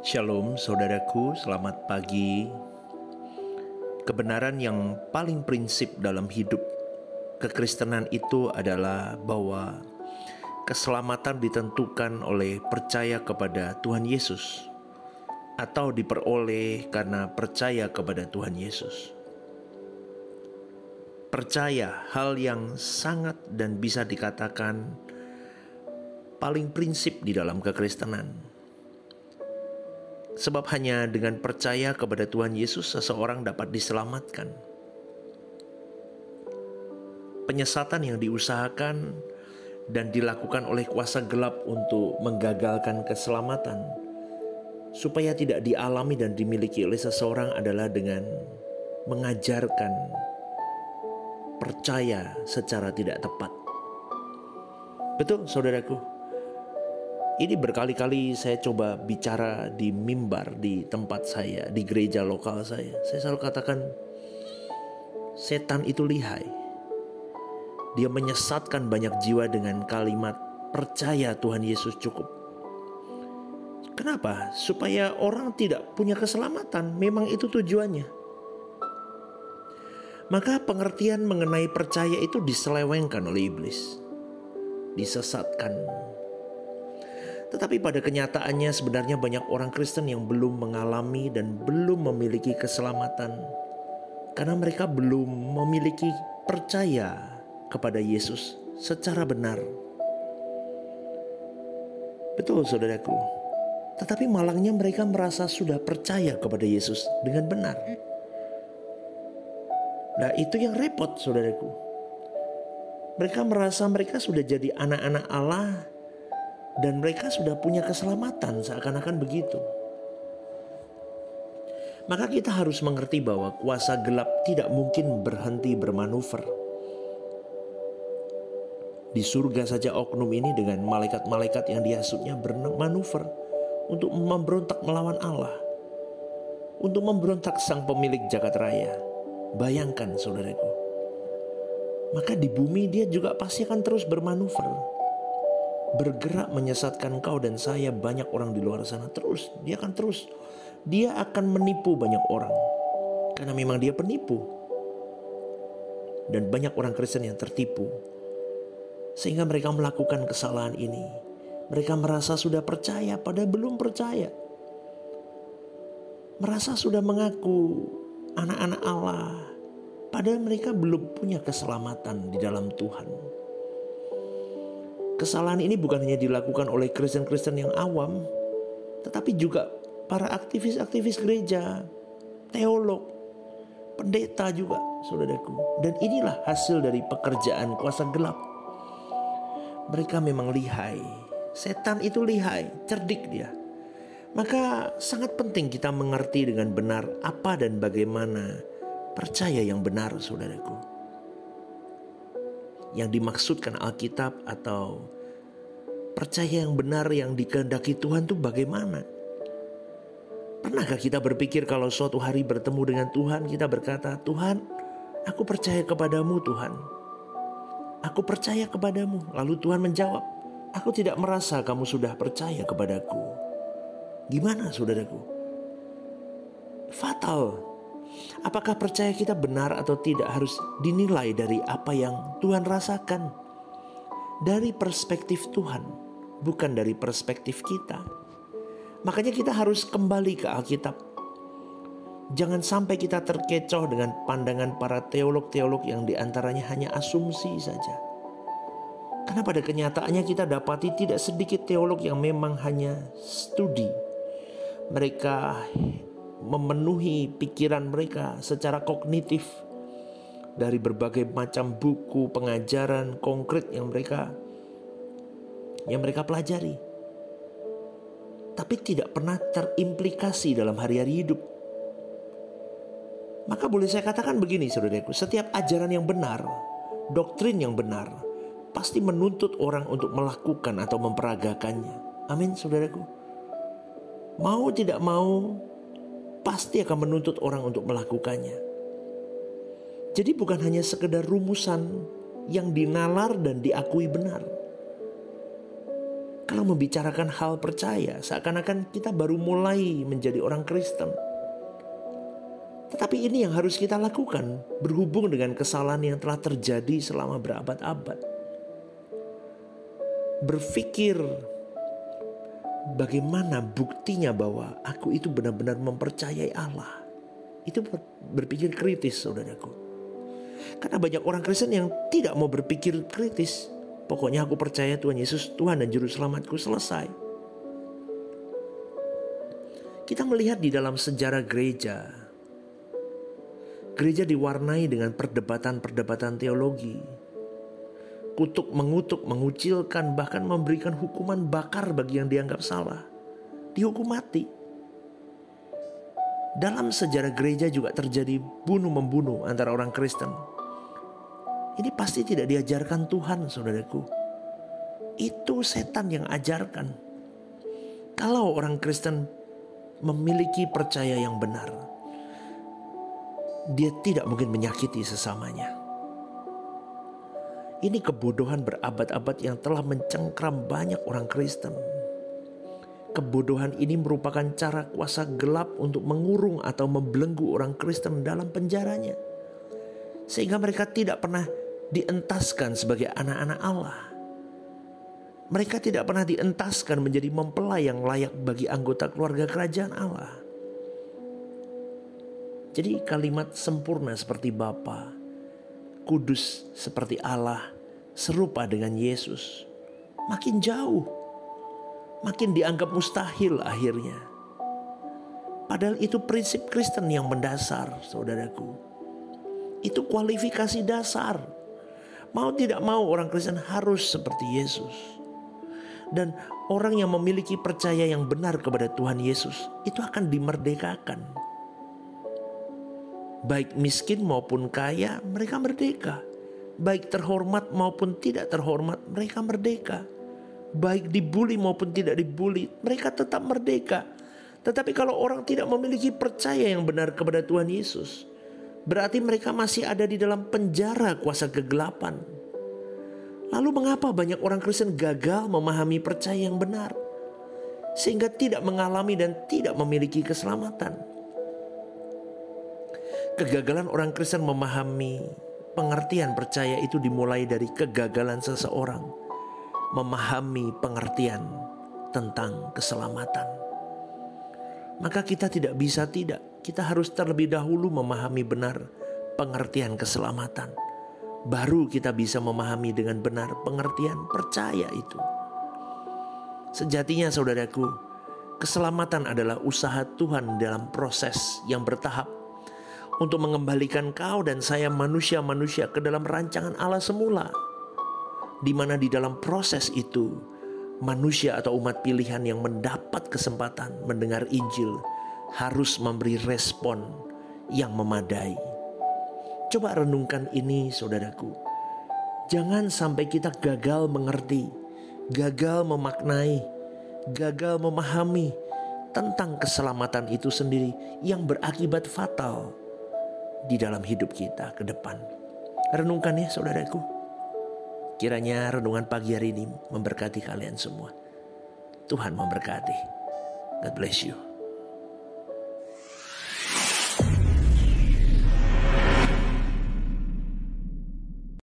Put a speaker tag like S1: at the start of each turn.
S1: Shalom saudaraku, selamat pagi. Kebenaran yang paling prinsip dalam hidup kekristenan itu adalah bahwa keselamatan ditentukan oleh percaya kepada Tuhan Yesus atau diperoleh karena percaya kepada Tuhan Yesus. Percaya, hal yang sangat dan bisa dikatakan paling prinsip di dalam kekristenan. Sebab hanya dengan percaya kepada Tuhan Yesus seseorang dapat diselamatkan. Penyesatan yang diusahakan dan dilakukan oleh kuasa gelap untuk menggagalkan keselamatan supaya tidak dialami dan dimiliki oleh seseorang adalah dengan mengajarkan percaya secara tidak tepat. Betul saudaraku. Ini berkali-kali saya coba bicara di mimbar di tempat saya, di gereja lokal saya. Saya selalu katakan, setan itu lihai. Dia menyesatkan banyak jiwa dengan kalimat percaya Tuhan Yesus cukup. Kenapa? Supaya orang tidak punya keselamatan. Memang itu tujuannya. Maka pengertian mengenai percaya itu diselewengkan oleh iblis. Disesatkan. Tetapi pada kenyataannya sebenarnya banyak orang Kristen yang belum mengalami dan belum memiliki keselamatan karena mereka belum memiliki percaya kepada Yesus secara benar. Betul saudaraku. Tetapi malangnya mereka merasa sudah percaya kepada Yesus dengan benar. Nah, itu yang repot saudaraku. Mereka merasa mereka sudah jadi anak-anak Allah dan mereka sudah punya keselamatan, seakan-akan begitu. Maka kita harus mengerti bahwa kuasa gelap tidak mungkin berhenti bermanuver. Di surga saja oknum ini dengan malaikat-malaikat yang dihasutnya bermanuver untuk memberontak melawan Allah, untuk memberontak sang pemilik jagat raya. Bayangkan saudaraku. Maka di bumi dia juga pasti akan terus bermanuver, bergerak menyesatkan kau dan saya, banyak orang di luar sana. Dia akan menipu banyak orang karena memang dia penipu. Dan banyak orang Kristen yang tertipu sehingga mereka melakukan kesalahan ini. Mereka merasa sudah percaya padahal belum percaya. Merasa sudah mengaku anak-anak Allah padahal mereka belum punya keselamatan di dalam Tuhan. Kesalahan ini bukan hanya dilakukan oleh Kristen-Kristen yang awam, tetapi juga para aktivis-aktivis gereja, teolog, pendeta juga, saudaraku. Dan inilah hasil dari pekerjaan kuasa gelap. Mereka memang lihai. Setan itu lihai, cerdik dia. Maka sangat penting kita mengerti dengan benar apa dan bagaimana percaya yang benar, saudaraku. Yang dimaksudkan Alkitab atau percaya yang benar yang dikehendaki Tuhan itu bagaimana? Pernahkah kita berpikir kalau suatu hari bertemu dengan Tuhan, kita berkata, Tuhan, aku percaya kepadamu Tuhan. Aku percaya kepadamu. Lalu Tuhan menjawab, aku tidak merasa kamu sudah percaya kepadaku. Gimana saudaraku? Fatal. Apakah percaya kita benar atau tidak harus dinilai dari apa yang Tuhan rasakan. Dari perspektif Tuhan, bukan dari perspektif kita. Makanya kita harus kembali ke Alkitab. Jangan sampai kita terkecoh dengan pandangan para teolog-teolog yang diantaranya hanya asumsi saja. Karena pada kenyataannya kita dapati tidak sedikit teolog yang memang hanya studi. Mereka memenuhi pikiran mereka secara kognitif dari berbagai macam buku pengajaran konkret yang mereka pelajari, tapi tidak pernah terimplikasi dalam hari-hari hidup. Maka boleh saya katakan begini saudaraku, setiap ajaran yang benar, doktrin yang benar pasti menuntut orang untuk melakukan atau memperagakannya. Amin saudaraku. Mau tidak mau pasti akan menuntut orang untuk melakukannya. Jadi bukan hanya sekedar rumusan yang dinalar dan diakui benar. Kalau membicarakan hal percaya, seakan-akan kita baru mulai menjadi orang Kristen. Tetapi ini yang harus kita lakukan berhubung dengan kesalahan yang telah terjadi selama berabad-abad. Berpikir bagaimana buktinya bahwa aku itu benar-benar mempercayai Allah. Itu berpikir kritis, saudaraku. Karena banyak orang Kristen yang tidak mau berpikir kritis. Pokoknya aku percaya Tuhan Yesus, Tuhan dan Juru Selamatku, selesai. Kita melihat di dalam sejarah gereja. Gereja diwarnai dengan perdebatan-perdebatan teologi. Kutuk, mengutuk, mengucilkan, bahkan memberikan hukuman bakar bagi yang dianggap salah. Dihukum mati. Dalam sejarah gereja juga terjadi bunuh-membunuh antara orang Kristen. Ini pasti tidak diajarkan Tuhan, saudaraku. Itu setan yang ajarkan. Kalau orang Kristen memiliki percaya yang benar, dia tidak mungkin menyakiti sesamanya. Ini kebodohan berabad-abad yang telah mencengkram banyak orang Kristen. Kebodohan ini merupakan cara kuasa gelap untuk mengurung atau membelenggu orang Kristen dalam penjaranya. Sehingga mereka tidak pernah dientaskan sebagai anak-anak Allah. Mereka tidak pernah dientaskan menjadi mempelai yang layak bagi anggota keluarga kerajaan Allah. Jadi kalimat sempurna seperti Bapa, kudus seperti Allah, serupa dengan Yesus, makin jauh, makin dianggap mustahil akhirnya. Padahal itu prinsip Kristen yang mendasar, saudaraku. Itu kualifikasi dasar. Mau tidak mau orang Kristen harus seperti Yesus. Dan orang yang memiliki percaya yang benar kepada Tuhan Yesus itu akan dimerdekakan. Baik miskin maupun kaya, mereka merdeka. Baik terhormat maupun tidak terhormat, mereka merdeka. Baik dibuli maupun tidak dibuli, mereka tetap merdeka. Tetapi kalau orang tidak memiliki percaya yang benar kepada Tuhan Yesus, berarti mereka masih ada di dalam penjara kuasa kegelapan. Lalu mengapa banyak orang Kristen gagal memahami percaya yang benar, sehingga tidak mengalami dan tidak memiliki keselamatan? Kegagalan orang Kristen memahami pengertian percaya itu dimulai dari kegagalan seseorang memahami pengertian tentang keselamatan. Maka kita tidak bisa tidak. Kita harus terlebih dahulu memahami benar pengertian keselamatan. Baru kita bisa memahami dengan benar pengertian percaya itu. Sejatinya saudaraku, keselamatan adalah usaha Tuhan dalam proses yang bertahap untuk mengembalikan kau dan saya manusia-manusia ke dalam rancangan Allah semula. Di mana di dalam proses itu manusia atau umat pilihan yang mendapat kesempatan mendengar Injil harus memberi respon yang memadai. Coba renungkan ini saudaraku. Jangan sampai kita gagal mengerti, gagal memaknai, gagal memahami tentang keselamatan itu sendiri yang berakibat fatal di dalam hidup kita ke depan. Renungkan ya saudaraku. Kiranya renungan pagi hari ini memberkati kalian semua. Tuhan memberkati. God bless you.